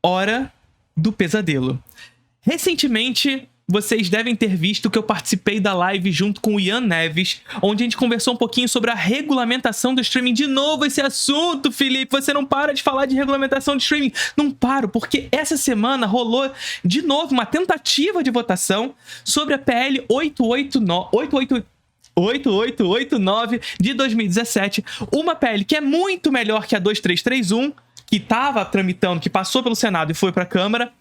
Hora do Pesadelo. Recentemente, vocês devem ter visto que eu participei da live junto com o Ian Neves, onde a gente conversou um pouquinho sobre a regulamentação do streaming. De novo esse assunto, Felipe, você não para de falar de regulamentação de streaming. Não paro, porque essa semana rolou de novo uma tentativa de votação sobre a PL 8889 de 2017, uma PL que é muito melhor que a 2331, que estava tramitando, que passou pelo Senado e foi para a Câmara,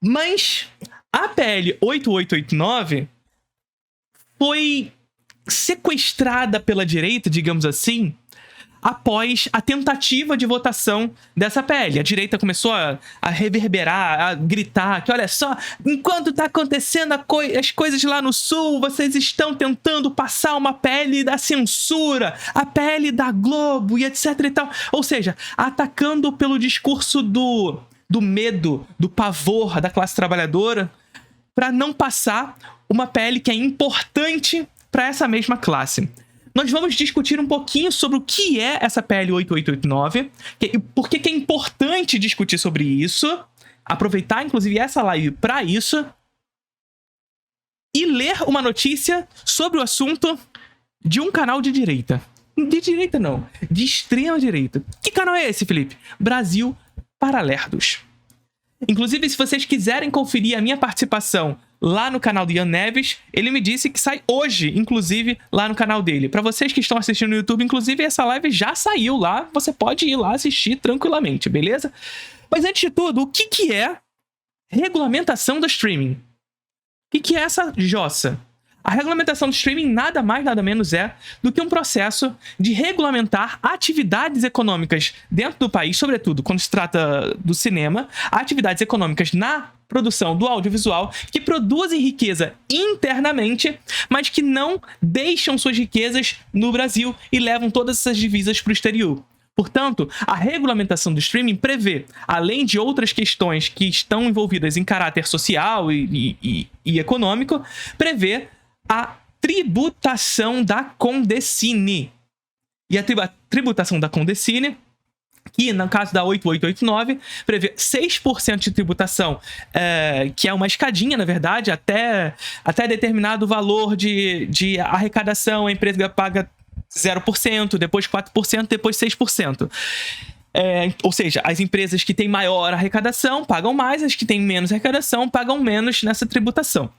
mas a PL 8889 foi sequestrada pela direita, digamos assim, após a tentativa de votação dessa PL. A direita começou a reverberar, a gritar que, olha só, enquanto tá acontecendo as coisas lá no Sul, vocês estão tentando passar uma PL da censura, a PL da Globo e etc e tal. Ou seja, atacando pelo discurso do medo, do pavor da classe trabalhadora, para não passar uma PL que é importante para essa mesma classe. Nós vamos discutir um pouquinho sobre o que é essa PL 8889, por que é importante discutir sobre isso, aproveitar, inclusive, essa live para isso, e ler uma notícia sobre o assunto de um canal de direita. De direita não, de extrema direita. Que canal é esse, Felipe? Brasil Paralerdos. Inclusive, se vocês quiserem conferir a minha participação lá no canal do Ian Neves, ele me disse que sai hoje, inclusive, lá no canal dele. Para vocês que estão assistindo no YouTube, inclusive, essa live já saiu lá, você pode ir lá assistir tranquilamente, beleza? Mas antes de tudo, o que é regulamentação do streaming? O que é essa jossa? A regulamentação do streaming nada mais, nada menos é do que um processo de regulamentar atividades econômicas dentro do país, sobretudo quando se trata do cinema, atividades econômicas na produção do audiovisual que produzem riqueza internamente, mas que não deixam suas riquezas no Brasil e levam todas essas divisas para o exterior. Portanto, a regulamentação do streaming prevê, além de outras questões que estão envolvidas em caráter social e econômico, prevê a tributação da Condecine. E a tributação da Condecine, que no caso da 8889, prevê 6% de tributação, que é uma escadinha, na verdade, até determinado valor de arrecadação, a empresa paga 0%, depois 4%, depois 6%. Ou seja, as empresas que têm maior arrecadação pagam mais, as que têm menos arrecadação pagam menos nessa tributação.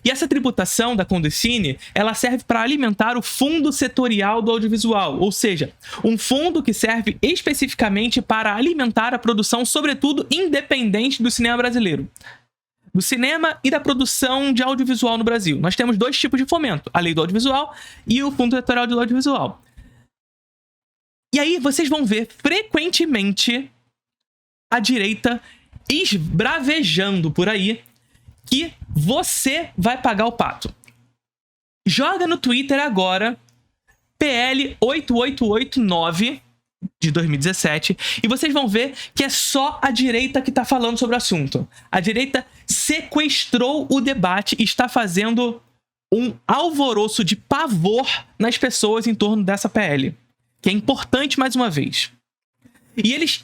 E essa tributação da Condecine, ela serve para alimentar o fundo setorial do audiovisual, ou seja, um fundo que serve especificamente para alimentar a produção, sobretudo independente do cinema brasileiro. Do cinema e da produção de audiovisual no Brasil. Nós temos dois tipos de fomento, a lei do audiovisual e o fundo setorial do audiovisual. E aí vocês vão ver frequentemente a direita esbravejando por aí que você vai pagar o pato. Joga no Twitter agora PL 8889 de 2017 e vocês vão ver que é só a direita que está falando sobre o assunto. A direita sequestrou o debate e está fazendo um alvoroço de pavor nas pessoas em torno dessa PL, que é importante mais uma vez.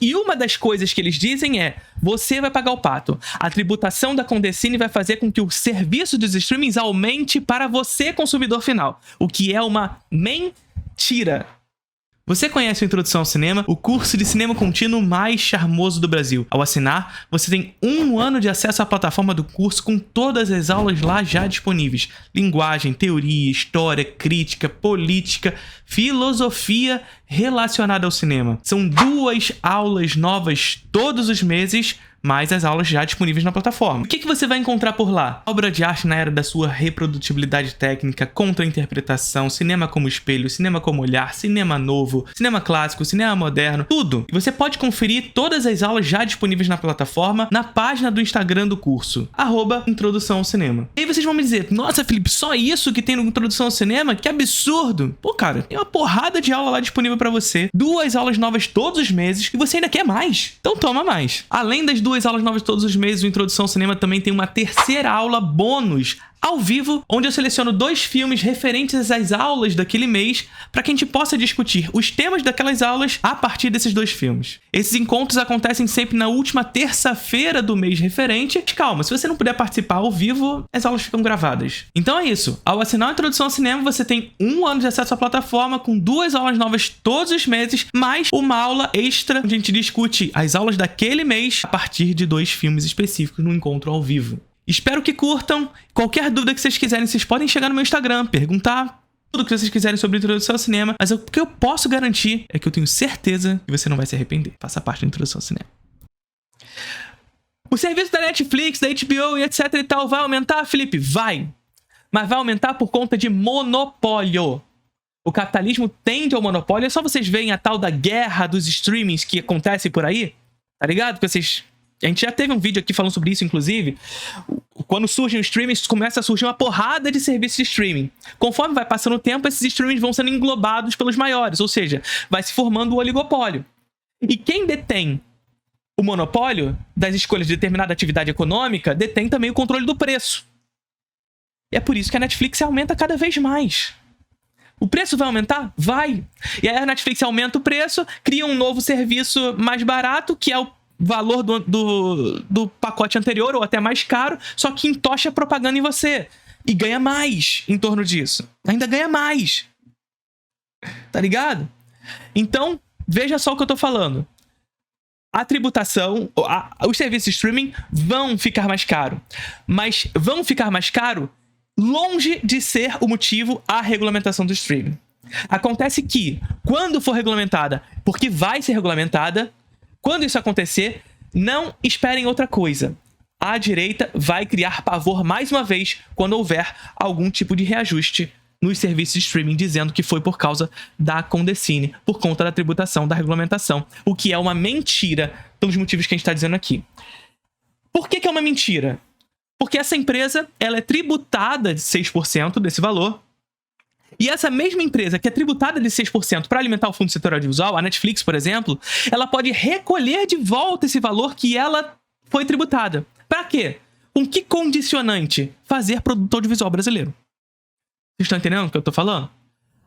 E uma das coisas que eles dizem é: você vai pagar o pato. A tributação da Condecine vai fazer com que o serviço dos streamings aumente para você, consumidor final. O que é uma mentira. Você conhece o Introdução ao Cinema, o curso de cinema contínuo mais charmoso do Brasil. Ao assinar, você tem 1 ano de acesso à plataforma do curso com todas as aulas lá já disponíveis. Linguagem, teoria, história, crítica, política, filosofia relacionada ao cinema. São 2 aulas novas todos os meses, mais as aulas já disponíveis na plataforma. O que você vai encontrar por lá? Obra de arte na era da sua reprodutibilidade técnica, contra-interpretação, cinema como espelho, cinema como olhar, cinema novo, cinema clássico, cinema moderno, tudo. E você pode conferir todas as aulas já disponíveis na plataforma na página do Instagram do curso, @Introdução ao Cinema. E aí vocês vão me dizer: nossa, Felipe, só isso que tem no Introdução ao Cinema? Que absurdo! Pô, cara, tem uma porrada de aula lá disponível pra você, 2 aulas novas todos os meses, e você ainda quer mais. Então toma mais. Além das 2 aulas novas todos os meses. O Introdução ao Cinema também tem uma terceira aula bônus ao vivo, onde eu seleciono 2 filmes referentes às aulas daquele mês para que a gente possa discutir os temas daquelas aulas a partir desses 2 filmes. Esses encontros acontecem sempre na última terça-feira do mês referente. Calma, se você não puder participar ao vivo, as aulas ficam gravadas. Então é isso. Ao assinar a Introdução ao Cinema, você tem 1 ano de acesso à plataforma com 2 aulas novas todos os meses, mais uma aula extra onde a gente discute as aulas daquele mês a partir de 2 filmes específicos no encontro ao vivo. Espero que curtam. Qualquer dúvida que vocês quiserem, vocês podem chegar no meu Instagram, perguntar tudo o que vocês quiserem sobre a Introdução ao Cinema. Mas o que eu posso garantir é que eu tenho certeza que você não vai se arrepender. Faça parte da Introdução ao Cinema. O serviço da Netflix, da HBO e etc e tal vai aumentar, Felipe? Vai. Mas vai aumentar por conta de monopólio. O capitalismo tende ao monopólio. É só vocês verem a tal da guerra dos streamings que acontece por aí. Tá ligado? Que vocês... A gente já teve um vídeo aqui falando sobre isso, inclusive. Quando surgem os streamings, começa a surgir uma porrada de serviços de streaming. Conforme vai passando o tempo, esses streamings vão sendo englobados pelos maiores. Ou seja, vai se formando o oligopólio. E quem detém o monopólio das escolhas de determinada atividade econômica detém também o controle do preço. E é por isso que a Netflix aumenta cada vez mais. O preço vai aumentar? Vai! E aí a Netflix aumenta o preço, cria um novo serviço mais barato, que é o valor do pacote anterior, ou até mais caro, só que entocha propaganda em você. E ganha mais em torno disso. Ainda ganha mais. Tá ligado? Então, veja só o que eu tô falando. A tributação, os serviços de streaming vão ficar mais caro. Mas vão ficar mais caro longe de ser o motivo a regulamentação do streaming. Acontece que, quando for regulamentada, porque vai ser regulamentada, quando isso acontecer, não esperem outra coisa. A direita vai criar pavor mais uma vez quando houver algum tipo de reajuste nos serviços de streaming, dizendo que foi por causa da Condecine, por conta da tributação, da regulamentação, o que é uma mentira pelos motivos que a gente está dizendo aqui. Por que é uma mentira? Porque essa empresa ela é tributada de 6% desse valor. E essa mesma empresa que é tributada de 6% para alimentar o fundo setor audiovisual, a Netflix, por exemplo, ela pode recolher de volta esse valor que ela foi tributada. Para quê? Com que condicionante? Fazer produto audiovisual brasileiro. Vocês estão entendendo o que eu estou falando?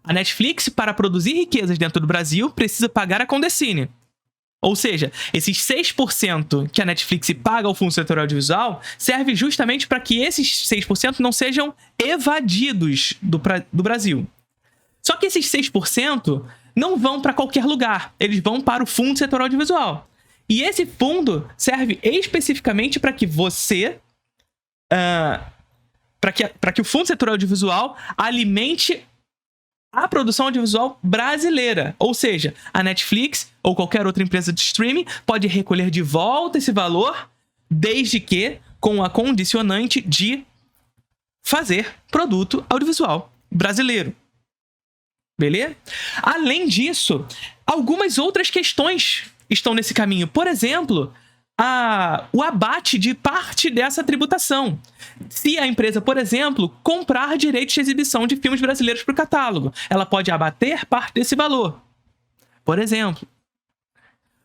A Netflix, para produzir riquezas dentro do Brasil, precisa pagar a Condecine. Ou seja, esses 6% que a Netflix paga ao fundo setor audiovisual serve justamente para que esses 6% não sejam evadidos do Brasil. Só que esses 6% não vão para qualquer lugar. Eles vão para o fundo setor audiovisual. E esse fundo serve especificamente para que você... para que o fundo setor audiovisual alimente a produção audiovisual brasileira. Ou seja, a Netflix ou qualquer outra empresa de streaming pode recolher de volta esse valor, desde que com a condicionante de fazer produto audiovisual brasileiro. Beleza? Além disso, algumas outras questões estão nesse caminho. Por exemplo, o abate de parte dessa tributação. Se a empresa, por exemplo, comprar direitos de exibição de filmes brasileiros para o catálogo, ela pode abater parte desse valor. Por exemplo.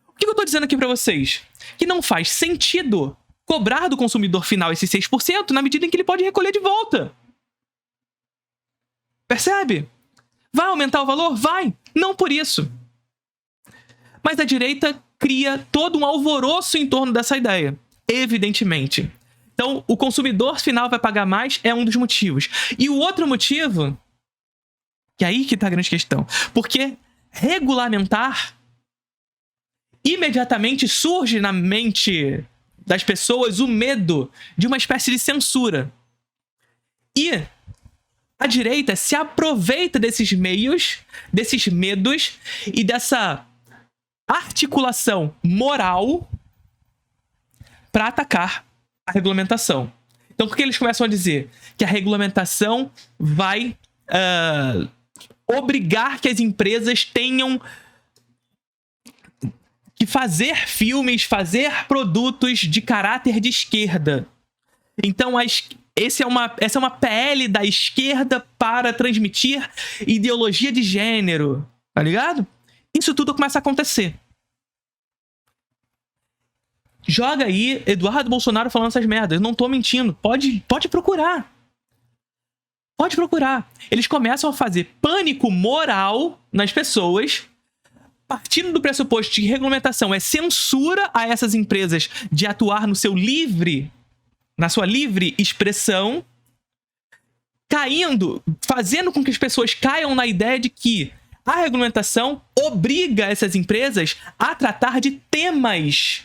O que eu estou dizendo aqui para vocês? Que não faz sentido cobrar do consumidor final esses 6% na medida em que ele pode recolher de volta. Percebe? Vai aumentar o valor? Vai! Não por isso. Mas a direita cria todo um alvoroço em torno dessa ideia, evidentemente. Então, o consumidor final vai pagar mais é um dos motivos. E o outro motivo, que é aí que está a grande questão, porque regulamentar imediatamente surge na mente das pessoas o medo de uma espécie de censura. E a direita se aproveita desses meios, desses medos e dessa articulação moral para atacar a regulamentação. Então, por que eles começam a dizer? Que a regulamentação vai obrigar que as empresas tenham que fazer filmes, fazer produtos de caráter de esquerda. Então, essa é uma PL da esquerda para transmitir ideologia de gênero. Tá ligado? Isso tudo começa a acontecer. Joga aí Eduardo Bolsonaro falando essas merdas. Eu não tô mentindo. Pode procurar. Pode procurar. Eles começam a fazer pânico moral nas pessoas, partindo do pressuposto de que regulamentação é censura a essas empresas de atuar na sua livre expressão, fazendo com que as pessoas caiam na ideia de que a regulamentação obriga essas empresas a tratar de temas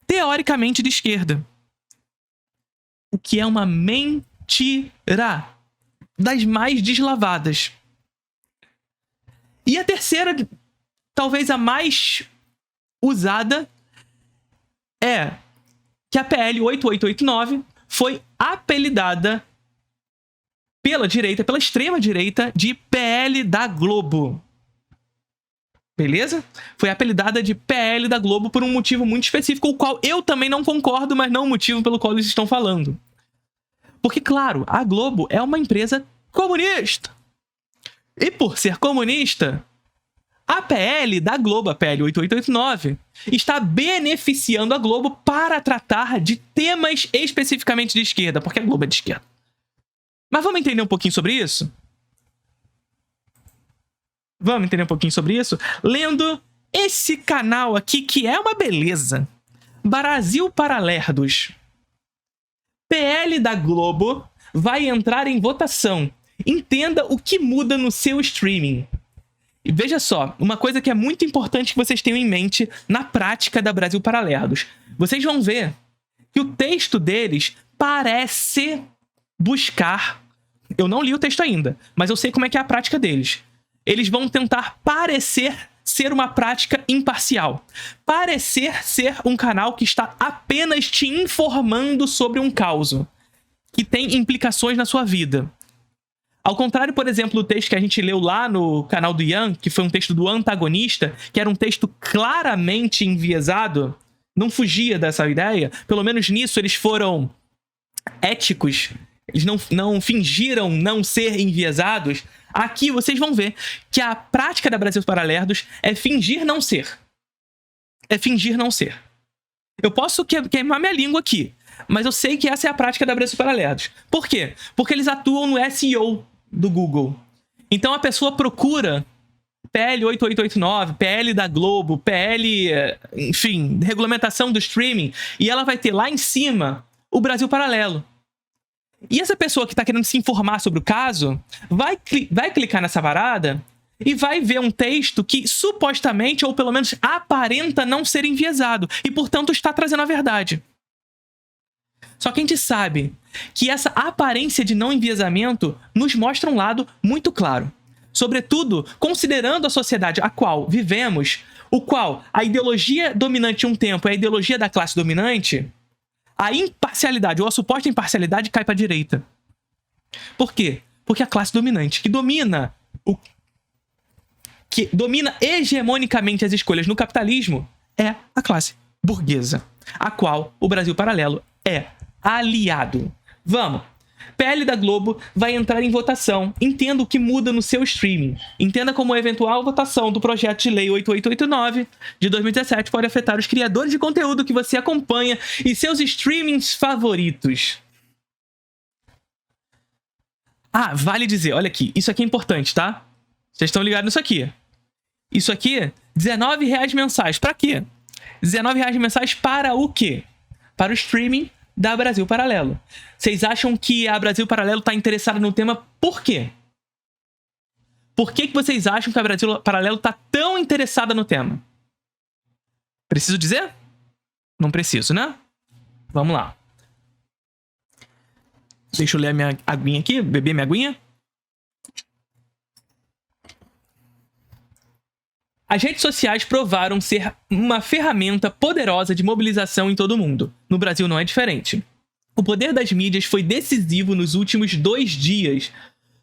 teoricamente de esquerda. O que é uma mentira das mais deslavadas. E a terceira, talvez a mais usada, é que a PL 8889 foi apelidada pela direita, pela extrema-direita, de PL da Globo. Beleza? Foi apelidada de PL da Globo por um motivo muito específico, o qual eu também não concordo, mas não o motivo pelo qual eles estão falando. Porque, claro, a Globo é uma empresa comunista. E por ser comunista, a PL da Globo, a PL 8889, está beneficiando a Globo para tratar de temas especificamente de esquerda, porque a Globo é de esquerda. Mas vamos entender um pouquinho sobre isso? Vamos entender um pouquinho sobre isso? Lendo esse canal aqui, que é uma beleza. Brasil Paralerdos. PL da Globo vai entrar em votação. Entenda o que muda no seu streaming. E veja só, uma coisa que é muito importante que vocês tenham em mente na prática da Brasil Paralerdos. Vocês vão ver que o texto deles parece buscar... Eu não li o texto ainda, mas eu sei como é que é a prática deles. Eles vão tentar parecer ser uma prática imparcial. Parecer ser um canal que está apenas te informando sobre um caos que tem implicações na sua vida. Ao contrário, por exemplo, do texto que a gente leu lá no canal do Ian, que foi um texto do antagonista, que era um texto claramente enviesado, não fugia dessa ideia. Pelo menos nisso eles foram éticos. Eles não fingiram não ser enviesados. Aqui vocês vão ver que a prática da Brasil Paralerdos é fingir não ser. É fingir não ser. Eu posso queimar minha língua aqui, mas eu sei que essa é a prática da Brasil Paralerdos. Por quê? Porque eles atuam no SEO do Google. Então a pessoa procura PL 8889, PL da Globo, PL, enfim, regulamentação do streaming, e ela vai ter lá em cima o Brasil Paralelo. E essa pessoa que está querendo se informar sobre o caso vai clicar nessa parada e vai ver um texto que supostamente, ou pelo menos aparenta não ser enviesado, e portanto está trazendo a verdade. Só que a gente sabe que essa aparência de não enviesamento nos mostra um lado muito claro. Sobretudo, considerando a sociedade a qual vivemos, o qual a ideologia dominante um tempo é a ideologia da classe dominante, a imparcialidade, ou a suposta imparcialidade, cai para a direita. Por quê? Porque a classe dominante, que domina hegemonicamente as escolhas no capitalismo, é a classe burguesa, a qual o Brasil Paralelo é aliado. Vamos! PL da Globo vai entrar em votação. Entenda o que muda no seu streaming. Entenda como a eventual votação do projeto de lei 8889 de 2017 pode afetar os criadores de conteúdo que você acompanha e seus streamings favoritos. Ah, vale dizer, olha aqui, isso aqui é importante, tá? Vocês estão ligados nisso aqui. Isso aqui, R$19 mensais. Pra quê? R$19 mensais para o quê? Para o streaming da Brasil Paralelo. Vocês acham que a Brasil Paralelo está interessada no tema por quê? Por que vocês acham que a Brasil Paralelo está tão interessada no tema? Preciso dizer? Não preciso, né? Vamos lá. Deixa eu ler a minha aguinha aqui, beber minha aguinha. As redes sociais provaram ser uma ferramenta poderosa de mobilização em todo o mundo. No Brasil não é diferente. O poder das mídias foi decisivo nos últimos 2 dias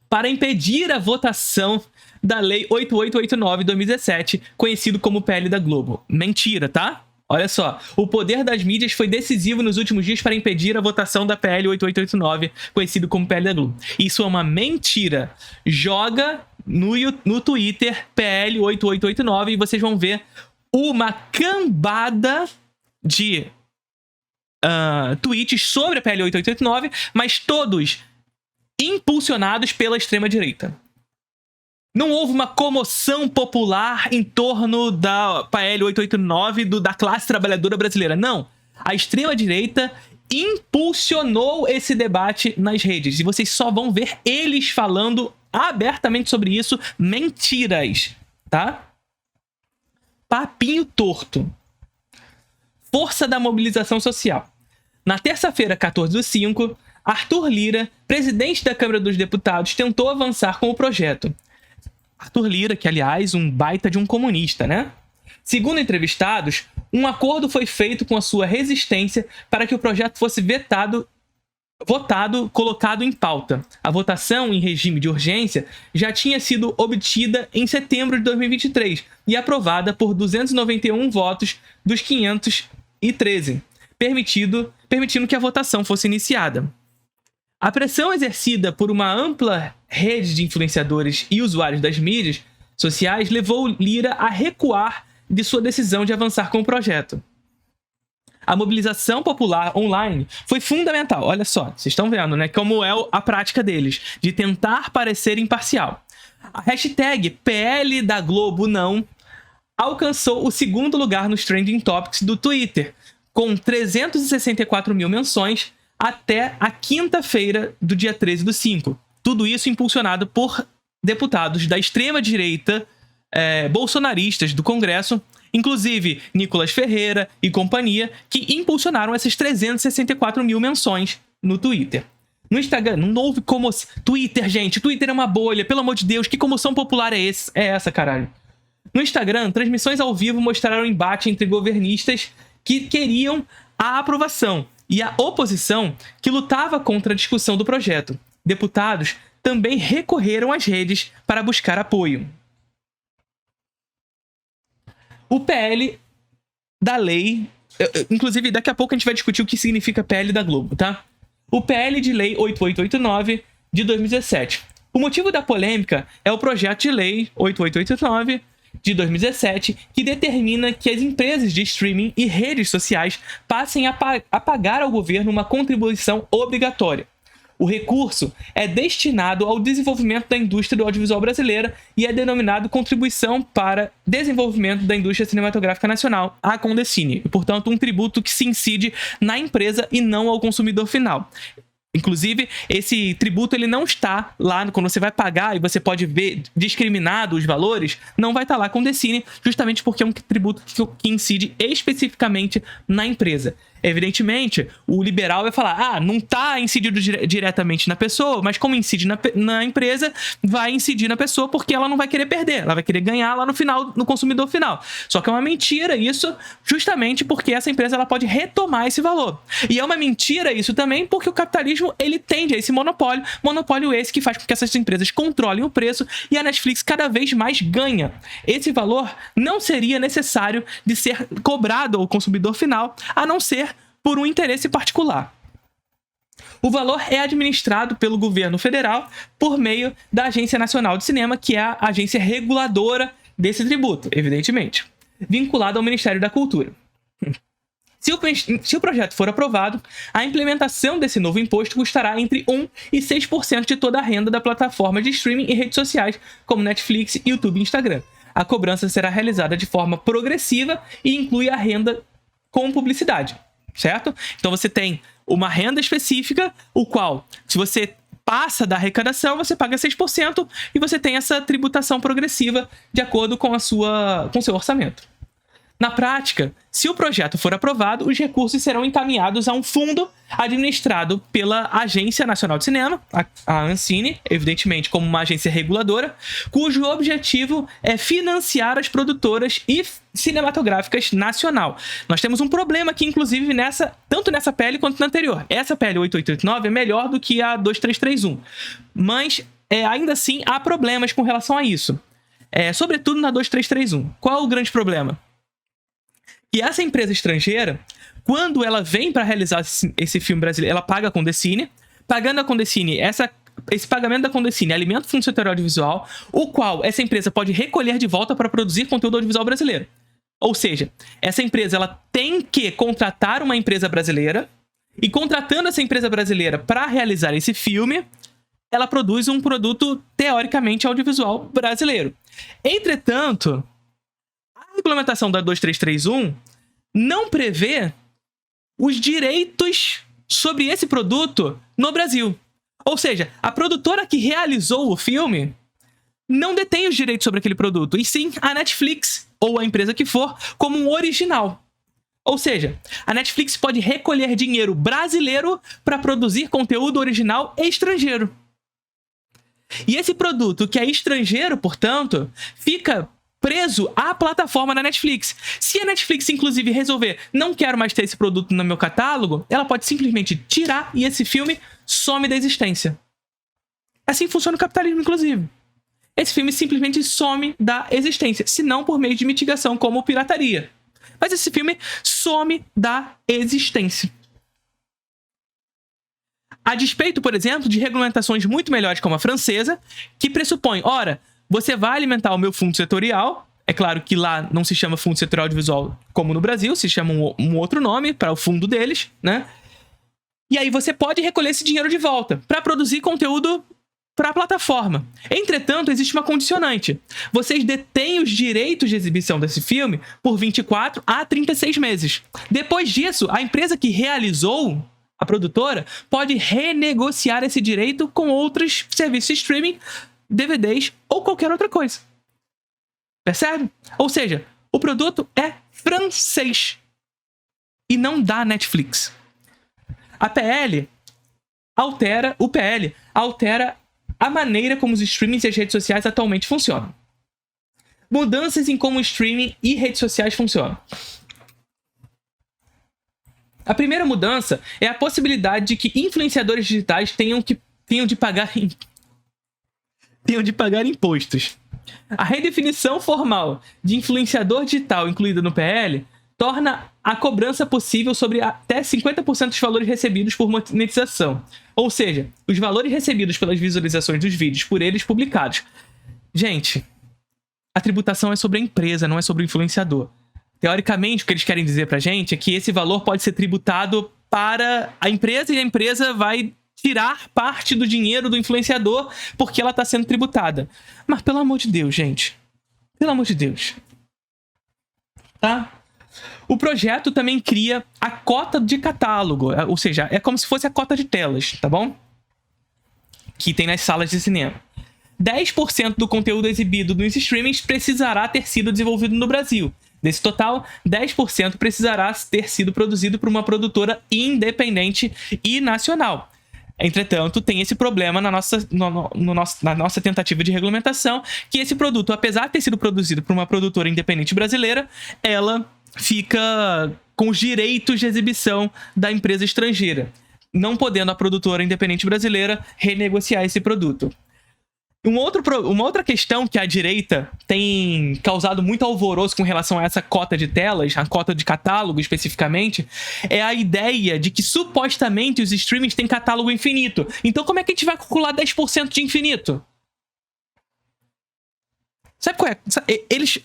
para impedir a votação da Lei 8889 de 2017, conhecido como PL da Globo. Mentira, tá? Olha só, o poder das mídias foi decisivo nos últimos dias para impedir a votação da PL 8889, conhecido como PL da Globo. Isso é uma mentira. Joga no Twitter PL 8889 e vocês vão ver uma cambada de tweets sobre a PL 8889, mas todos impulsionados pela extrema-direita. Não houve uma comoção popular em torno da PL 889 da classe trabalhadora brasileira. Não. A extrema-direita impulsionou esse debate nas redes. E vocês só vão ver eles falando abertamente sobre isso. Mentiras, tá? Papinho torto. Força da mobilização social. Na terça-feira, 14/5, Arthur Lira, presidente da Câmara dos Deputados, tentou avançar com o projeto. Arthur Lira, que aliás, um baita de um comunista, né? Segundo entrevistados, um acordo foi feito com a sua resistência para que o projeto fosse votado, colocado em pauta. A votação em regime de urgência já tinha sido obtida em setembro de 2023 e aprovada por 291 votos dos 513, permitindo que a votação fosse iniciada. A pressão exercida por uma ampla rede de influenciadores e usuários das mídias sociais levou Lira a recuar de sua decisão de avançar com o projeto. A mobilização popular online foi fundamental. Olha só, vocês estão vendo, né? Como é a prática deles, de tentar parecer imparcial. A hashtag PL da Globo não alcançou o segundo lugar nos Trending Topics do Twitter, com 364 mil menções até a quinta-feira do dia 13/5. Tudo isso impulsionado por deputados da extrema-direita bolsonaristas do Congresso, inclusive Nicolas Ferreira e companhia, que impulsionaram essas 364 mil menções no Twitter. No Instagram, não houve comoção. Twitter, gente, Twitter é uma bolha, pelo amor de Deus, que comoção popular é essa, caralho? No Instagram, transmissões ao vivo mostraram o embate entre governistas que queriam a aprovação e a oposição que lutava contra a discussão do projeto. Deputados também recorreram às redes para buscar apoio. O PL da lei... Inclusive, daqui a pouco a gente vai discutir o que significa PL da Globo, tá? O PL de Lei 8889 de 2017. O motivo da polêmica é o projeto de lei 8889 de 2017, que determina que as empresas de streaming e redes sociais passem a pagar ao governo uma contribuição obrigatória. O recurso é destinado ao desenvolvimento da indústria do audiovisual brasileira e é denominado Contribuição para Desenvolvimento da Indústria Cinematográfica Nacional, a Condecine, e, portanto, um tributo que se incide na empresa e não ao consumidor final. Inclusive, esse tributo ele não está lá quando você vai pagar e você pode ver discriminado os valores, não vai estar lá com o Condecine, justamente porque é um tributo que incide especificamente na empresa. Evidentemente, o liberal vai falar, não está incidido diretamente na pessoa, mas como incide na empresa, vai incidir na pessoa porque ela não vai querer perder, ela vai querer ganhar lá no final, no consumidor final. Só que é uma mentira isso, justamente porque essa empresa ela pode retomar esse valor. E é uma mentira isso também porque o capitalismo ele tende a esse monopólio esse que faz com que essas empresas controlem o preço e a Netflix cada vez mais ganha. Esse valor não seria necessário de ser cobrado ao consumidor final, a não ser por um interesse particular. O valor é administrado pelo governo federal por meio da Agência Nacional de Cinema, que é a agência reguladora desse tributo, evidentemente, vinculado ao Ministério da Cultura. Se o projeto for aprovado, a implementação desse novo imposto custará entre 1% e 6% de toda a renda da plataforma de streaming e redes sociais, como Netflix, YouTube e Instagram. A cobrança será realizada de forma progressiva e inclui a renda com publicidade. Certo? Então você tem uma renda específica, o qual, se você passa da arrecadação, você paga 6% e você tem essa tributação progressiva de acordo com com seu orçamento. Na prática, se o projeto for aprovado, os recursos serão encaminhados a um fundo administrado pela Agência Nacional de Cinema, a Ancine, evidentemente como uma agência reguladora, cujo objetivo é financiar as produtoras e cinematográficas nacional. Nós temos um problema aqui, inclusive, tanto nessa PL quanto na anterior. Essa PL 8889 é melhor do que a 2331, mas ainda assim há problemas com relação a isso, sobretudo na 2331. Qual é o grande problema? E essa empresa estrangeira, quando ela vem para realizar esse filme brasileiro, ela paga a Condecine. Pagando a Condecine, esse pagamento da Condecine alimenta o Fundo Setorial Audiovisual, o qual essa empresa pode recolher de volta para produzir conteúdo audiovisual brasileiro. Ou seja, essa empresa ela tem que contratar uma empresa brasileira e contratando essa empresa brasileira para realizar esse filme, ela produz um produto teoricamente audiovisual brasileiro. Entretanto, a regulamentação da 2331 não prevê os direitos sobre esse produto no Brasil. Ou seja, a produtora que realizou o filme não detém os direitos sobre aquele produto, e sim a Netflix, ou a empresa que for, como um original. Ou seja, a Netflix pode recolher dinheiro brasileiro para produzir conteúdo original estrangeiro. E esse produto que é estrangeiro, portanto, fica preso à plataforma da Netflix. Se a Netflix, inclusive, resolver não quero mais ter esse produto no meu catálogo, ela pode simplesmente tirar e esse filme some da existência. Assim funciona o capitalismo, inclusive. Esse filme simplesmente some da existência, se não por meio de mitigação como pirataria. Mas esse filme some da existência. A despeito, por exemplo, de regulamentações muito melhores como a francesa, que pressupõe, ora, você vai alimentar o meu fundo setorial, é claro que lá não se chama fundo setorial audiovisual como no Brasil, se chama um outro nome para o fundo deles, né? E aí você pode recolher esse dinheiro de volta para produzir conteúdo para a plataforma. Entretanto, existe uma condicionante. Vocês detêm os direitos de exibição desse filme por 24 a 36 meses. Depois disso, a empresa que realizou, a produtora, pode renegociar esse direito com outros serviços de streaming, DVDs ou qualquer outra coisa. Percebe? Ou seja, o produto é francês e não da Netflix. O PL altera a maneira como os streamings e as redes sociais atualmente funcionam. Mudanças em como o streaming e redes sociais funcionam. A primeira mudança é a possibilidade de que influenciadores digitais tenham de pagar impostos. A redefinição formal de influenciador digital incluída no PL torna a cobrança possível sobre até 50% dos valores recebidos por monetização. Ou seja, os valores recebidos pelas visualizações dos vídeos por eles publicados. Gente, a tributação é sobre a empresa, não é sobre o influenciador. Teoricamente, o que eles querem dizer pra gente é que esse valor pode ser tributado para a empresa e a empresa vai tirar parte do dinheiro do influenciador porque ela está sendo tributada. Mas pelo amor de Deus, gente. Pelo amor de Deus. Tá? O projeto também cria a cota de catálogo, ou seja, é como se fosse a cota de telas, tá bom? Que tem nas salas de cinema. 10% do conteúdo exibido nos streamings precisará ter sido desenvolvido no Brasil. Desse total, 10% precisará ter sido produzido por uma produtora independente e nacional. Entretanto, tem esse problema na nossa tentativa de regulamentação, que esse produto, apesar de ter sido produzido por uma produtora independente brasileira, ela fica com os direitos de exibição da empresa estrangeira, não podendo a produtora independente brasileira renegociar esse produto. Uma outra questão que a direita tem causado muito alvoroço com relação a essa cota de telas, a cota de catálogo especificamente, é a ideia de que supostamente os streamings têm catálogo infinito. Então como é que a gente vai calcular 10% de infinito? Sabe qual é? Eles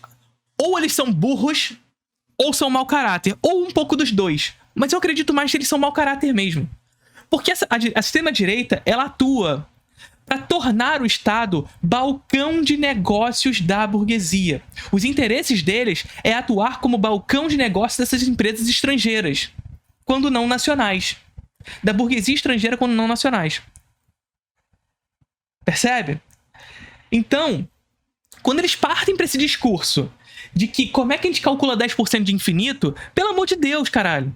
são burros ou são mau caráter, ou um pouco dos dois. Mas eu acredito mais que eles são mau caráter mesmo. Porque a extrema-direita, ela atua para tornar o Estado balcão de negócios da burguesia. Os interesses deles é atuar como balcão de negócios dessas empresas estrangeiras, quando não nacionais. Da burguesia estrangeira quando não nacionais. Percebe? Então, quando eles partem para esse discurso de que como é que a gente calcula 10% de infinito, pelo amor de Deus, caralho.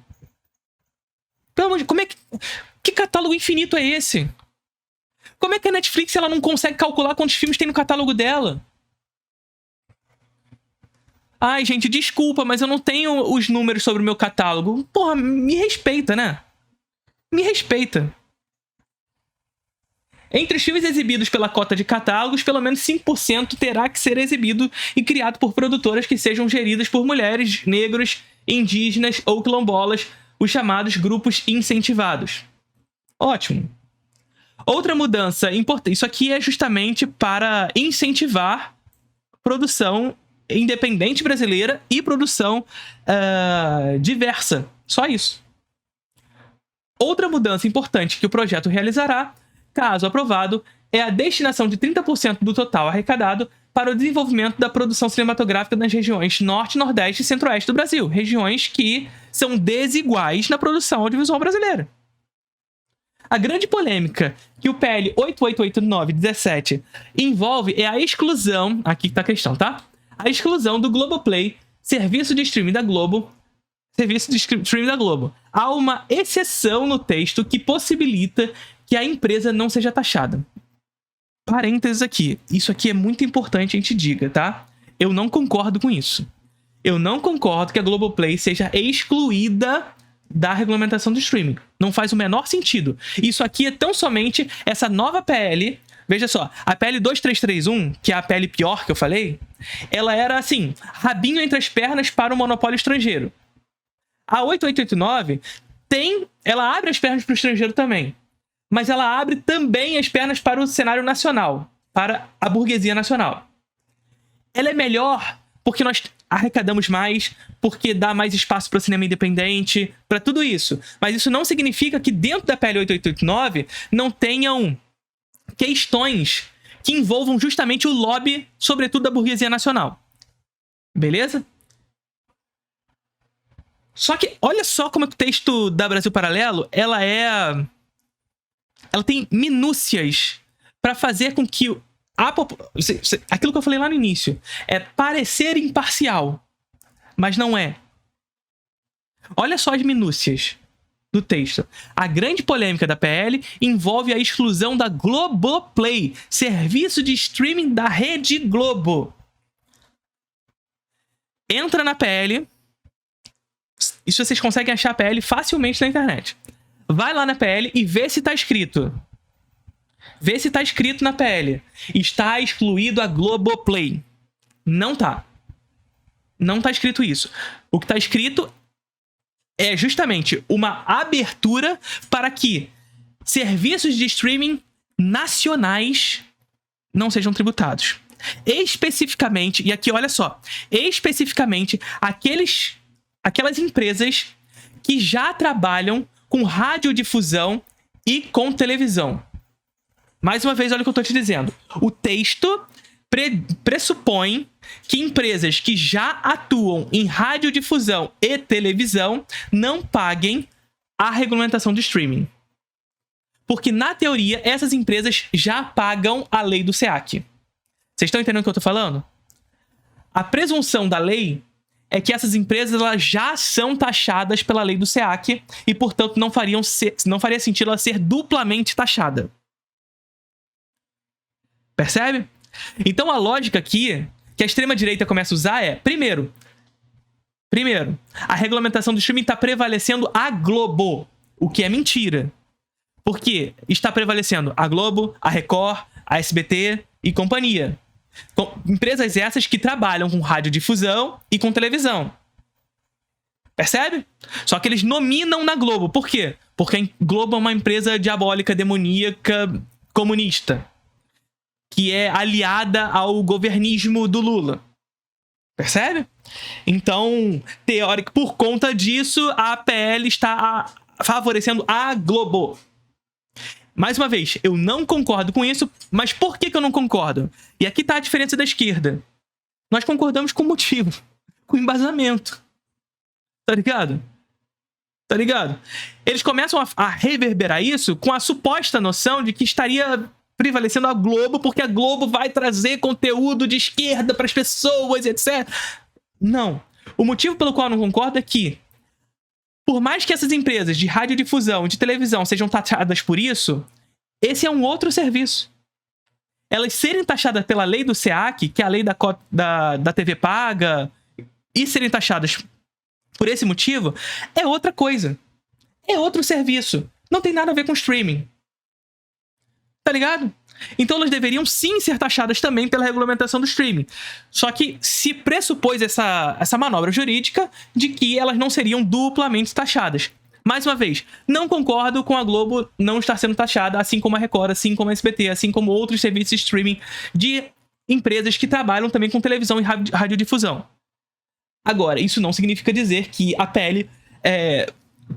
Pelo amor de Deus, que catálogo infinito é esse? Como é que a Netflix ela não consegue calcular quantos filmes tem no catálogo dela? Ai, gente, desculpa, mas eu não tenho os números sobre o meu catálogo. Porra, me respeita, né? Me respeita. Entre os filmes exibidos pela cota de catálogos, pelo menos 5% terá que ser exibido e criado por produtoras que sejam geridas por mulheres, negros, indígenas ou quilombolas, os chamados grupos incentivados. Ótimo. Outra mudança importante, isso aqui é justamente para incentivar produção independente brasileira e produção diversa. Só isso. Outra mudança importante que o projeto realizará, caso aprovado, é a destinação de 30% do total arrecadado para o desenvolvimento da produção cinematográfica nas regiões Norte, Nordeste e Centro-Oeste do Brasil. Regiões que são desiguais na produção audiovisual brasileira. A grande polêmica que o PL 8889-17 envolve é a exclusão... Aqui está a questão, tá? A exclusão do Globoplay, serviço de streaming da Globo. Há uma exceção no texto que possibilita que a empresa não seja taxada. Parênteses aqui. Isso aqui é muito importante a gente diga, tá? Eu não concordo com isso. Eu não concordo que a Globoplay seja excluída da regulamentação do streaming. Não faz o menor sentido. Isso aqui é tão somente essa nova PL. Veja só, a PL 2331, que é a PL pior que eu falei, ela era assim, rabinho entre as pernas para o monopólio estrangeiro. A 8889 ela abre as pernas para o estrangeiro também. Mas ela abre também as pernas para o cenário nacional, para a burguesia nacional. Ela é melhor porque nós arrecadamos mais, porque dá mais espaço para o cinema independente, para tudo isso. Mas isso não significa que dentro da PL 8889 não tenham questões que envolvam justamente o lobby, sobretudo da burguesia nacional. Beleza? Só que olha só como é que o texto da Brasil Paralelo, ela tem minúcias para fazer com que aquilo que eu falei lá no início é parecer imparcial, mas não é. Olha só as minúcias do texto. A grande polêmica da PL envolve a exclusão da Globoplay, serviço de streaming da Rede Globo. Entra na PL. Isso vocês conseguem achar a PL facilmente na internet. Vai lá na PL e vê se está escrito. Vê se está escrito na PL. Está excluído a Globoplay. Não tá. Não está escrito isso. O que está escrito é justamente uma abertura para que serviços de streaming nacionais não sejam tributados. Especificamente, e aqui olha só, especificamente aquelas empresas que já trabalham com radiodifusão e com televisão. Mais uma vez, olha o que eu estou te dizendo. O texto pressupõe que empresas que já atuam em radiodifusão e televisão não paguem a regulamentação de streaming. Porque, na teoria, essas empresas já pagam a lei do SEAC. Vocês estão entendendo o que eu estou falando? A presunção da lei é que essas empresas elas já são taxadas pela lei do SEAC e, portanto, não faria sentido ela ser duplamente taxada. Percebe? Então, a lógica aqui que a extrema-direita começa a usar é, primeiro, a regulamentação do streaming está prevalecendo a Globo, o que é mentira. Porque está prevalecendo a Globo, a Record, a SBT e companhia. Empresas essas que trabalham com radiodifusão e com televisão. Percebe? Só que eles nominam na Globo. Por quê? Porque a Globo é uma empresa diabólica, demoníaca, comunista, que é aliada ao governismo do Lula. Percebe? Então, teórico, por conta disso, a PL está favorecendo a Globo. Mais uma vez, eu não concordo com isso, mas por que eu não concordo? E aqui está a diferença da esquerda. Nós concordamos com motivo, com embasamento. Tá ligado? Tá ligado? Eles começam a reverberar isso com a suposta noção de que estaria prevalecendo a Globo, porque a Globo vai trazer conteúdo de esquerda para as pessoas, etc. Não. O motivo pelo qual eu não concordo é que, por mais que essas empresas de radiodifusão e de televisão sejam taxadas por isso, esse é um outro serviço. Elas serem taxadas pela lei do SEAC, que é a lei da TV paga, e serem taxadas por esse motivo, é outra coisa. É outro serviço. Não tem nada a ver com streaming. Tá ligado? Então elas deveriam sim ser taxadas também pela regulamentação do streaming. Só que se pressupôs essa manobra jurídica de que elas não seriam duplamente taxadas. Mais uma vez, não concordo com a Globo não estar sendo taxada, assim como a Record, assim como a SBT, assim como outros serviços de streaming de empresas que trabalham também com televisão e radiodifusão. Agora, isso não significa dizer que a PL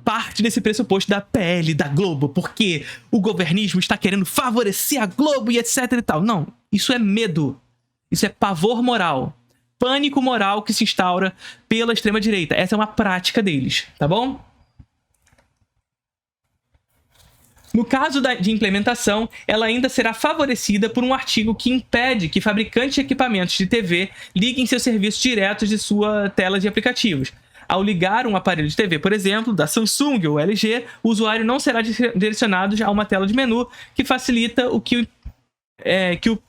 parte desse pressuposto da PL da Globo, porque o governismo está querendo favorecer a Globo e etc e tal. Não, isso é medo. Isso é pavor moral. Pânico moral que se instaura pela extrema-direita. Essa é uma prática deles, tá bom? No caso de implementação, ela ainda será favorecida por um artigo que impede que fabricantes de equipamentos de TV liguem seus serviços diretos de sua tela de aplicativos. Ao ligar um aparelho de TV, por exemplo, da Samsung ou LG, o usuário não será direcionado a uma tela de menu que facilita que o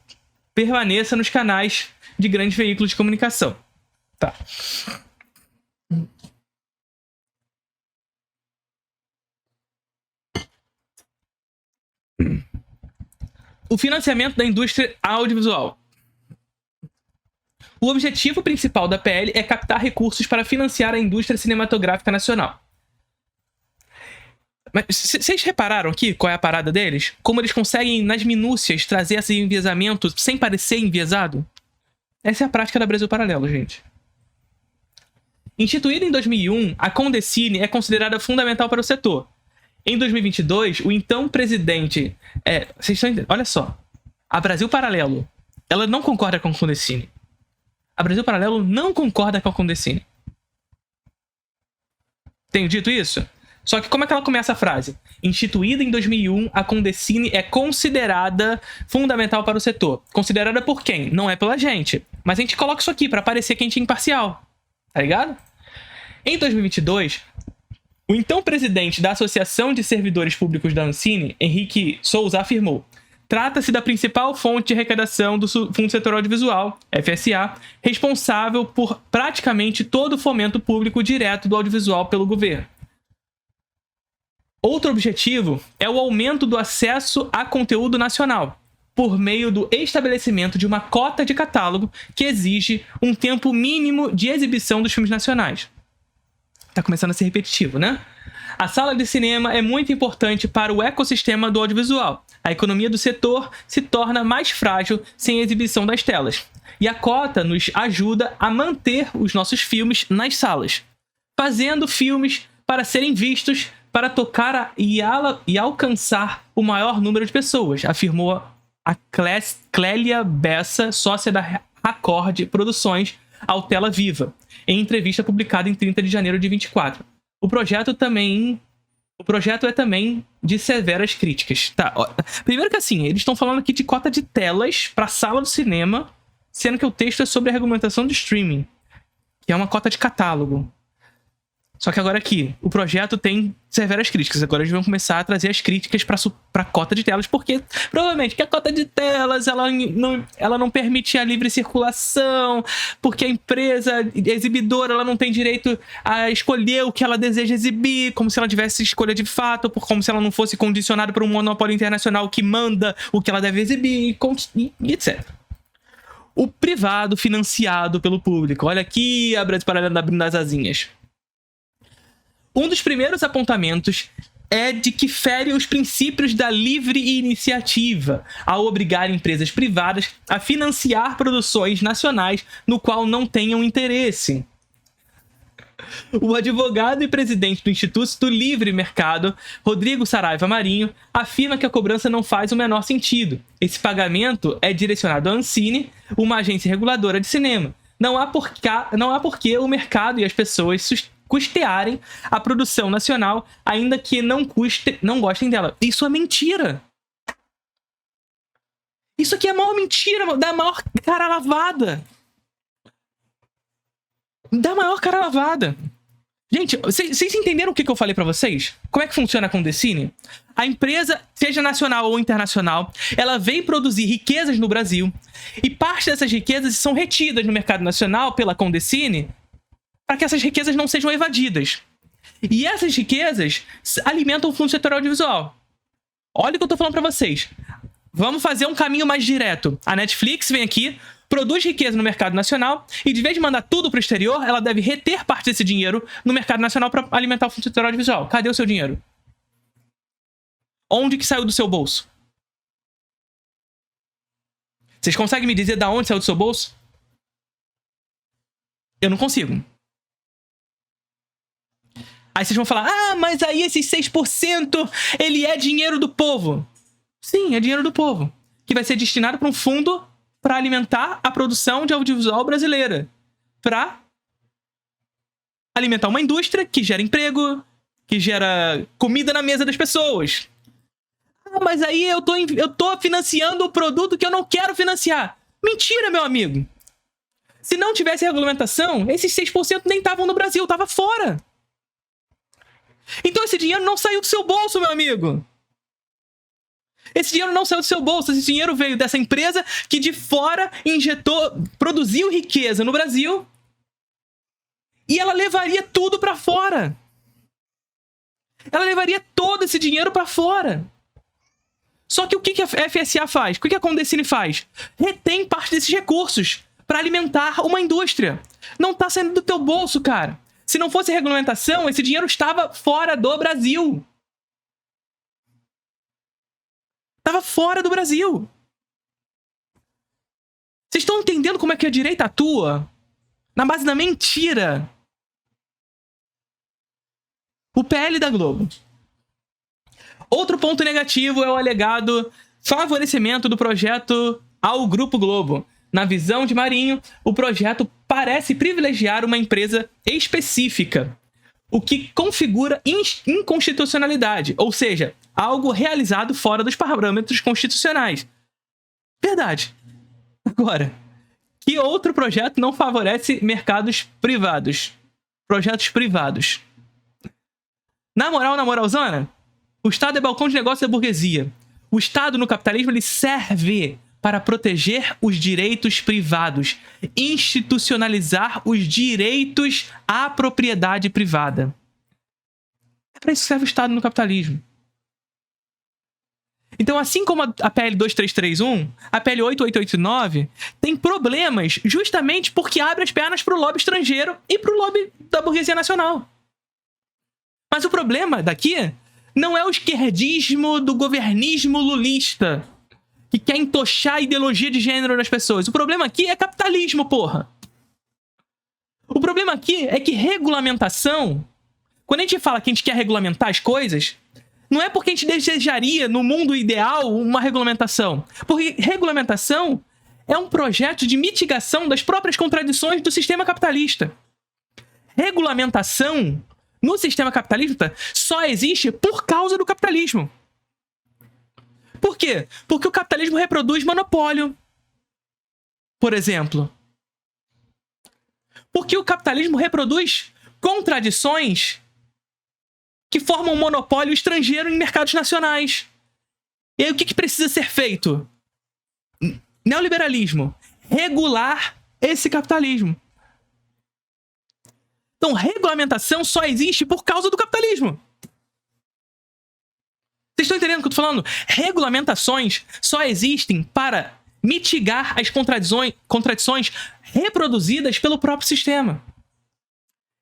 permaneça nos canais de grandes veículos de comunicação. Tá. O financiamento da indústria audiovisual. O objetivo principal da PL é captar recursos para financiar a indústria cinematográfica nacional. Mas vocês repararam aqui qual é a parada deles? Como eles conseguem, nas minúcias, trazer esse enviesamento sem parecer enviesado? Essa é a prática da Brasil Paralelo, gente. Instituída em 2001, a Condecine é considerada fundamental para o setor. Em 2022, o então presidente... vocês estão entendendo? Olha só. A Brasil Paralelo, ela não concorda com a Condecine. A Brasil Paralelo não concorda com a Condecine. Tenho dito isso? Só que como é que ela começa a frase? Instituída em 2001, a Condecine é considerada fundamental para o setor. Considerada por quem? Não é pela gente. Mas a gente coloca isso aqui para parecer que a gente é imparcial. Tá ligado? Em 2022... o então presidente da Associação de Servidores Públicos da Ancine, Henrique Souza, afirmou: trata-se da principal fonte de arrecadação do Fundo Setor Audiovisual, FSA, responsável por praticamente todo o fomento público direto do audiovisual pelo governo. Outro objetivo é o aumento do acesso a conteúdo nacional, por meio do estabelecimento de uma cota de catálogo que exige um tempo mínimo de exibição dos filmes nacionais. Tá começando a ser repetitivo, né? A sala de cinema é muito importante para o ecossistema do audiovisual. A economia do setor se torna mais frágil sem a exibição das telas. E a cota nos ajuda a manter os nossos filmes nas salas, fazendo filmes para serem vistos, para tocar e alcançar o maior número de pessoas, afirmou a Clélia Bessa, sócia da Raccord Produções, ao Tela Viva, em entrevista publicada em 30 de janeiro de 24. O projeto é também de severas críticas. Tá, ó, primeiro que assim, eles estão falando aqui de cota de telas para sala do cinema, sendo que o texto é sobre a regulamentação do streaming, que é uma cota de catálogo. Só que agora aqui, o projeto tem severas críticas. Agora eles vão começar a trazer as críticas para a cota de telas, porque provavelmente que a cota de telas ela não permite a livre circulação, porque a empresa exibidora ela não tem direito a escolher o que ela deseja exibir, como se ela tivesse escolha de fato, como se ela não fosse condicionada por um monopólio internacional que manda o que ela deve exibir, e etc. O privado financiado pelo público. Olha aqui a Brasil Paralelo abrindo as asinhas. Um dos primeiros apontamentos é de que fere os princípios da livre iniciativa ao obrigar empresas privadas a financiar produções nacionais no qual não tenham interesse. O advogado e presidente do Instituto do Livre Mercado, Rodrigo Saraiva Marinho, afirma que a cobrança não faz o menor sentido. Esse pagamento é direcionado à Ancine, uma agência reguladora de cinema. Não há porquê o mercado e as pessoas custearem a produção nacional, ainda que não gostem dela. Isso é mentira. Isso aqui é a maior mentira, da maior cara lavada. Da maior cara lavada. Gente, vocês entenderam o que eu falei pra vocês? Como é que funciona a Condecine? A empresa, seja nacional ou internacional, ela vem produzir riquezas no Brasil e parte dessas riquezas são retidas no mercado nacional pela Condecine para que essas riquezas não sejam evadidas. E essas riquezas alimentam o Fundo Setor Audiovisual. Olha o que eu tô falando pra vocês. Vamos fazer um caminho mais direto. A Netflix vem aqui, produz riqueza no mercado nacional e, de vez de mandar tudo pro exterior, ela deve reter parte desse dinheiro no mercado nacional para alimentar o Fundo Setor Audiovisual. Cadê o seu dinheiro? Onde que saiu do seu bolso? Vocês conseguem me dizer de onde saiu do seu bolso? Eu não consigo. Aí vocês vão falar, ah, mas aí esses 6%, ele é dinheiro do povo. Sim, é dinheiro do povo. Que vai ser destinado para um fundo para alimentar a produção de audiovisual brasileira. Para alimentar uma indústria que gera emprego, que gera comida na mesa das pessoas. Ah, mas aí eu tô financiando o produto que eu não quero financiar. Mentira, meu amigo. Se não tivesse regulamentação, esses 6% nem estavam no Brasil, estavam fora. Então esse dinheiro não saiu do seu bolso, meu amigo. Esse dinheiro não saiu do seu bolso. Esse dinheiro veio dessa empresa que de fora produziu riqueza no Brasil e ela levaria tudo para fora. Ela levaria todo esse dinheiro para fora. Só que o que a FSA faz? O que a Condecine faz? Retém parte desses recursos para alimentar uma indústria. Não tá saindo do teu bolso, cara. Se não fosse regulamentação, esse dinheiro estava fora do Brasil. Estava fora do Brasil. Vocês estão entendendo como é que a direita atua? Na base da mentira. O PL da Globo. Outro ponto negativo é o alegado favorecimento do projeto ao Grupo Globo. Na visão de Marinho, o projeto parece privilegiar uma empresa específica, o que configura inconstitucionalidade, ou seja, algo realizado fora dos parâmetros constitucionais. Verdade. Agora, que outro projeto não favorece mercados privados? Projetos privados. Na moralzona, o Estado é balcão de negócio da burguesia. O Estado no capitalismo ele serve para proteger os direitos privados, institucionalizar os direitos à propriedade privada. É para isso que serve o Estado no capitalismo. Então, assim como a PL 2331, a PL 8889 tem problemas justamente porque abre as pernas para o lobby estrangeiro e para o lobby da burguesia nacional. Mas o problema daqui não é o esquerdismo do governismo lulista, que quer entochar a ideologia de gênero nas pessoas. O problema aqui é capitalismo, porra. O problema aqui é que regulamentação... Quando a gente fala que a gente quer regulamentar as coisas, não é porque a gente desejaria, no mundo ideal, uma regulamentação. Porque regulamentação é um projeto de mitigação das próprias contradições do sistema capitalista. Regulamentação no sistema capitalista só existe por causa do capitalismo. Por quê? Porque o capitalismo reproduz monopólio, por exemplo. Porque o capitalismo reproduz contradições que formam um monopólio estrangeiro em mercados nacionais. E aí o que precisa ser feito? Neoliberalismo. Regular esse capitalismo. Então, regulamentação só existe por causa do capitalismo. Vocês estão entendendo o que eu estou falando? Regulamentações só existem para mitigar as contradições reproduzidas pelo próprio sistema.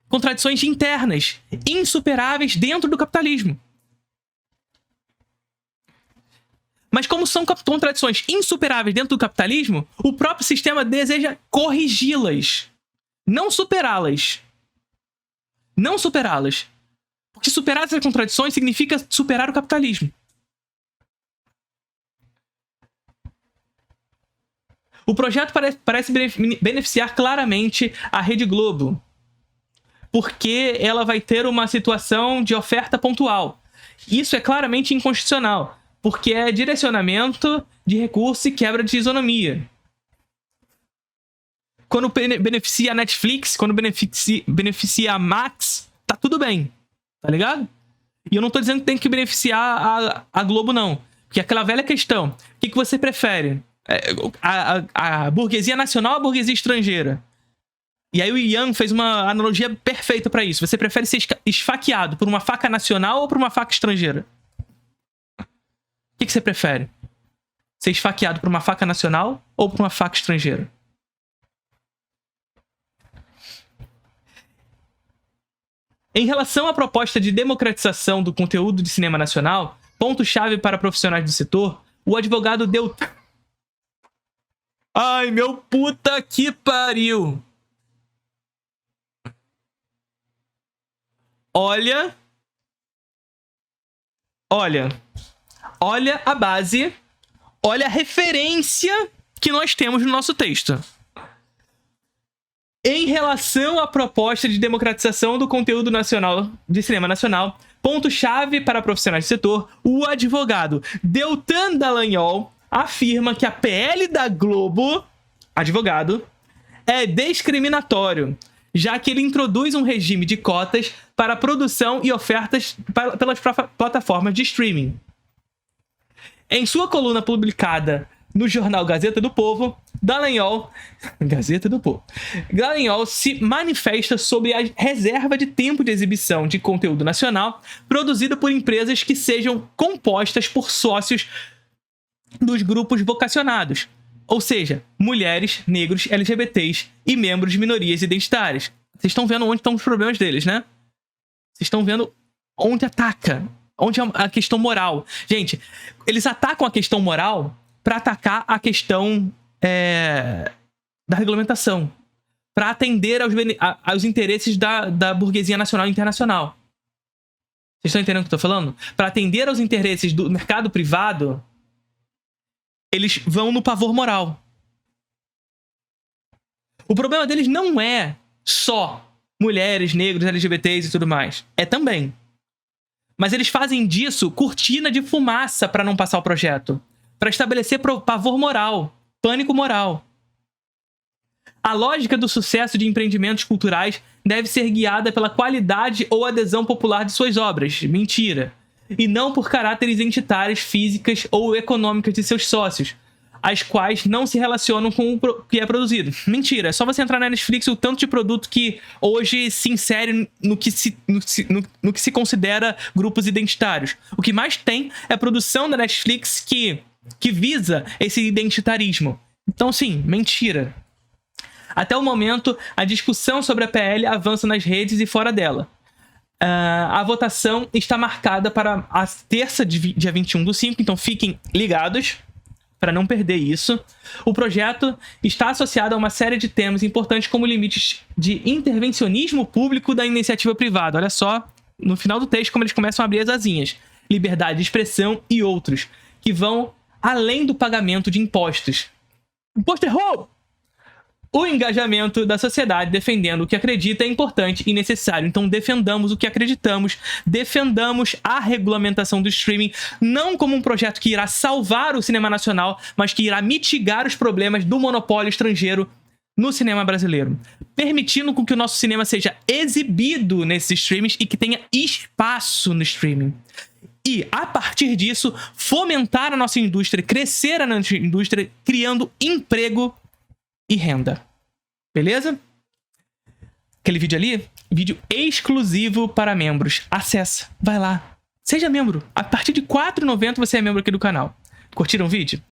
Contradições internas, insuperáveis dentro do capitalismo. Mas como são contradições insuperáveis dentro do capitalismo, o próprio sistema deseja corrigi-las, não superá-las. Não superá-las. Porque superar essas contradições significa superar o capitalismo. O projeto parece beneficiar claramente a Rede Globo, porque ela vai ter uma situação de oferta pontual. Isso é claramente inconstitucional, porque é direcionamento de recurso e quebra de isonomia. Quando beneficia a Netflix, quando beneficia a Max, tá tudo bem. Tá ligado? E eu não tô dizendo que tem que beneficiar a Globo, não. Porque é aquela velha questão. O que você prefere? A burguesia nacional ou a burguesia estrangeira? E aí o Ian fez uma analogia perfeita pra isso. Você prefere ser esfaqueado por uma faca nacional ou por uma faca estrangeira? O que você prefere? Ser esfaqueado por uma faca nacional ou por uma faca estrangeira? Em relação à proposta de democratização do conteúdo de cinema nacional, ponto-chave para profissionais do setor, o advogado Ai, meu puta que pariu. Olha. Olha. Olha a base. Olha a referência que nós temos no nosso texto. Em relação à proposta de democratização do conteúdo nacional de cinema nacional, ponto-chave para profissionais do setor, o advogado Deltan Dallagnol afirma que a PL da Globo, advogado, é discriminatório, já que ele introduz um regime de cotas para produção e ofertas pelas plataformas de streaming. Em sua coluna publicada no jornal Gazeta do Povo, Dallagnol se manifesta sobre a reserva de tempo de exibição de conteúdo nacional produzido por empresas que sejam compostas por sócios dos grupos vocacionados, ou seja, mulheres, negros, LGBTs e membros de minorias identitárias. Vocês estão vendo onde estão os problemas deles, né? Vocês estão vendo onde ataca, onde é a questão moral. Gente, eles atacam a questão moral para atacar a questão da regulamentação, para atender aos interesses da burguesia nacional e internacional. Vocês estão entendendo o que eu estou falando? Para atender aos interesses do mercado privado, eles vão no pavor moral. O problema deles não é só mulheres, negros, LGBTs e tudo mais. É também. Mas eles fazem disso cortina de fumaça para não passar o projeto. Para estabelecer pavor moral, pânico moral. A lógica do sucesso de empreendimentos culturais deve ser guiada pela qualidade ou adesão popular de suas obras. Mentira. E não por caracteres identitárias, físicas ou econômicas de seus sócios, as quais não se relacionam com o que é produzido. Mentira. É só você entrar na Netflix, o tanto de produto que hoje se insere no que se considera grupos identitários. O que mais tem é a produção da Netflix que visa esse identitarismo. Então, sim, mentira. Até o momento, a discussão sobre a PL avança nas redes e fora dela. A votação está marcada para a terça, dia 21/5, então fiquem ligados para não perder isso. O projeto está associado a uma série de temas importantes como limites de intervencionismo público da iniciativa privada. Olha só, no final do texto, como eles começam a abrir as asinhas. Liberdade de expressão e outros, que vão além do pagamento de impostos. Imposto é roubo! O engajamento da sociedade defendendo o que acredita é importante e necessário. Então defendamos o que acreditamos, defendamos a regulamentação do streaming, não como um projeto que irá salvar o cinema nacional, mas que irá mitigar os problemas do monopólio estrangeiro no cinema brasileiro, permitindo com que o nosso cinema seja exibido nesses streamings e que tenha espaço no streaming. E, a partir disso, fomentar a nossa indústria, crescer a nossa indústria, criando emprego e renda. Beleza? Aquele vídeo ali, vídeo exclusivo para membros. Acessa, vai lá, seja membro. A partir de R$ 4,90 você é membro aqui do canal. Curtiram o vídeo?